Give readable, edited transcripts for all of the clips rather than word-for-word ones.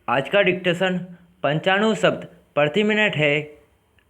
आज का डिक्टेशन 95 शब्द प्रति मिनट है।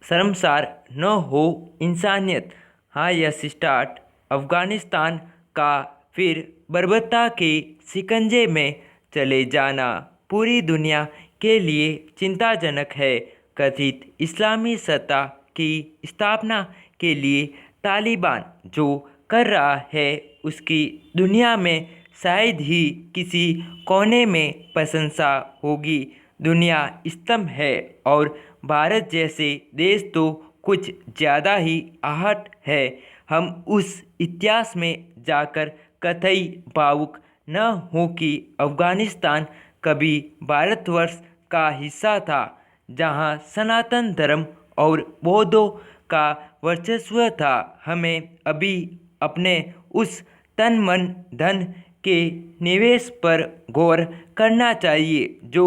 शर्मसार न हो इंसानियत। हाँ यस स्टार्ट। अफगानिस्तान का फिर बर्बरता के शिकंजे में चले जाना पूरी दुनिया के लिए चिंताजनक है। कथित इस्लामी सत्ता की स्थापना के लिए तालिबान जो कर रहा है उसकी दुनिया में शायद ही किसी कोने में प्रशंसा होगी। दुनिया स्तंभ है और भारत जैसे देश तो कुछ ज़्यादा ही आहट है। हम उस इतिहास में जाकर कतई भावुक न हो कि अफगानिस्तान कभी भारतवर्ष का हिस्सा था, जहां सनातन धर्म और बौद्धों का वर्चस्व था। हमें अभी अपने उस तन मन धन के निवेश पर गौर करना चाहिए जो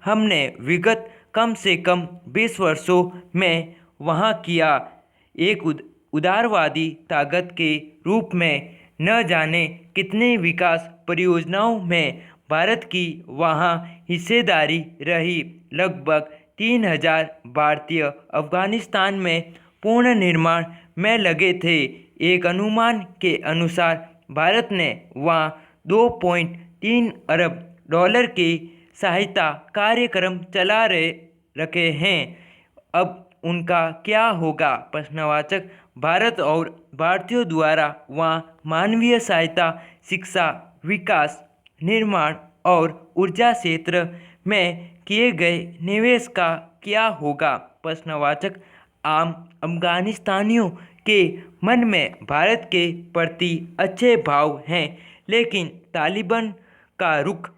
हमने विगत कम से कम 20 वर्षों में वहाँ किया। एक उदारवादी ताकत के रूप में न जाने कितने विकास परियोजनाओं में भारत की वहाँ हिस्सेदारी रही। लगभग 3000 भारतीय अफगानिस्तान में पूर्ण निर्माण में लगे थे। एक अनुमान के अनुसार भारत ने वहाँ 2.3 अरब डॉलर के सहायता कार्यक्रम चला रखे हैं। अब उनका क्या होगा? प्रश्नवाचक। भारत और भारतीयों द्वारा वहाँ मानवीय सहायता, शिक्षा, विकास, निर्माण और ऊर्जा क्षेत्र में किए गए निवेश का क्या होगा? प्रश्नवाचक। आम अफगानिस्तानियों के मन में भारत के प्रति अच्छे भाव हैं, लेकिन तालिबान का रुख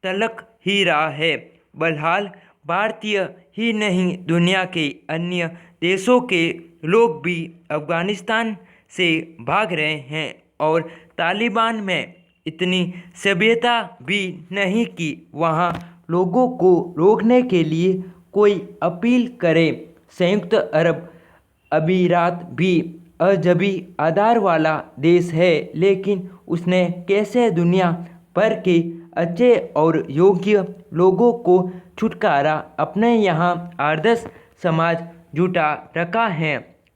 तलक ही रहा है। बहरहाल भारतीय ही नहीं, दुनिया के अन्य देशों के लोग भी अफगानिस्तान से भाग रहे हैं और तालिबान में इतनी सभ्यता भी नहीं कि वहाँ लोगों को रोकने के लिए कोई अपील करे। संयुक्त अरब अमीरात भी अजबी आधार वाला देश है, लेकिन उसने कैसे दुनिया भर के अच्छे और योग्य लोगों को छुटकारा अपने यहाँ आदर्श समाज जुटा रखा है।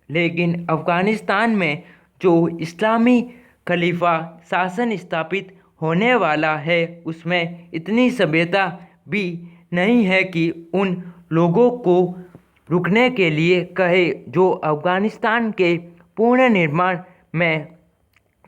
लेकिन अफगानिस्तान में जो इस्लामी खलीफा शासन स्थापित होने वाला है उसमें इतनी सभ्यता भी नहीं है कि उन लोगों को रुकने के लिए कहे जो अफगानिस्तान के पूर्ण निर्माण में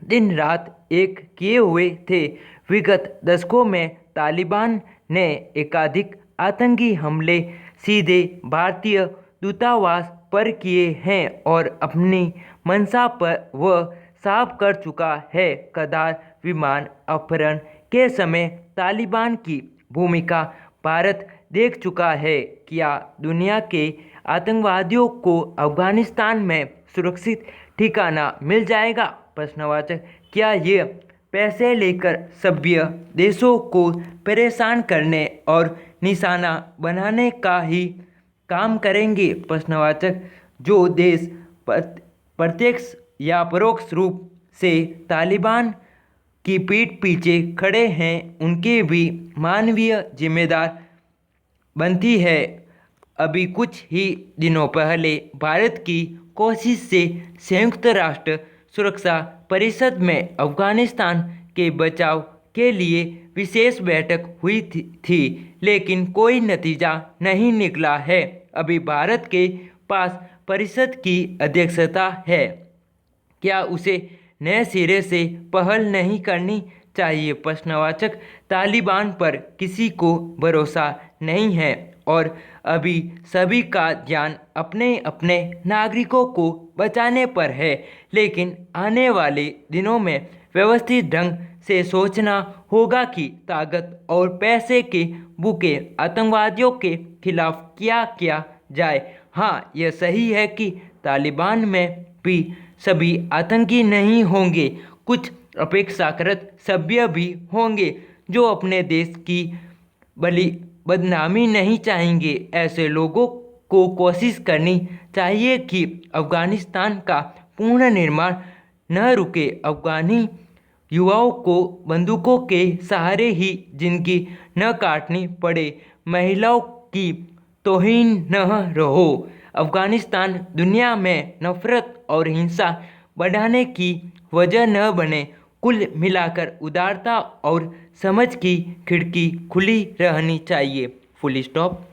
दिन रात एक किए हुए थे। विगत दशकों में तालिबान ने एकाधिक आतंकी हमले सीधे भारतीय दूतावास पर किए हैं और अपनी मंशा पर वह साफ कर चुका है। कदार विमान अपहरण के समय तालिबान की भूमिका भारत देख चुका है। क्या दुनिया के आतंकवादियों को अफगानिस्तान में सुरक्षित ठिकाना मिल जाएगा? प्रश्नवाचक। क्या ये पैसे लेकर सभ्य देशों को परेशान करने और निशाना बनाने का ही काम करेंगे? प्रश्नवाचक। जो देश प्रत्यक्ष या परोक्ष रूप से तालिबान की पीठ पीछे खड़े हैं उनके भी मानवीय जिम्मेदार बनती है। अभी कुछ ही दिनों पहले भारत की कोशिश से संयुक्त राष्ट्र सुरक्षा परिषद में अफगानिस्तान के बचाव के लिए विशेष बैठक हुई थी, लेकिन कोई नतीजा नहीं निकला है। अभी भारत के पास परिषद की अध्यक्षता है। क्या उसे नए सिरे से पहल नहीं करनी चाहिए? प्रश्नवाचक। तालिबान पर किसी को भरोसा नहीं है और अभी सभी का ध्यान अपने अपने नागरिकों को बचाने पर है, लेकिन आने वाले दिनों में व्यवस्थित ढंग से सोचना होगा कि ताकत और पैसे के भूखे आतंकवादियों के खिलाफ क्या किया जाए। हाँ यह सही है कि तालिबान में भी सभी आतंकी नहीं होंगे, कुछ अपेक्षाकृत सभ्य भी होंगे जो अपने देश की बदनामी नहीं चाहेंगे। ऐसे लोगों को कोशिश करनी चाहिए कि अफगानिस्तान का पूर्ण निर्माण न रुके। अफगानी युवाओं को बंदूकों के सहारे ही जिंदगी न काटनी पड़े, महिलाओं की तौहीन न रहो। अफगानिस्तान दुनिया में नफरत और हिंसा बढ़ाने की वजह न बने। कुल मिलाकर उदारता और समझ की खिड़की खुली रहनी चाहिए। Full stop.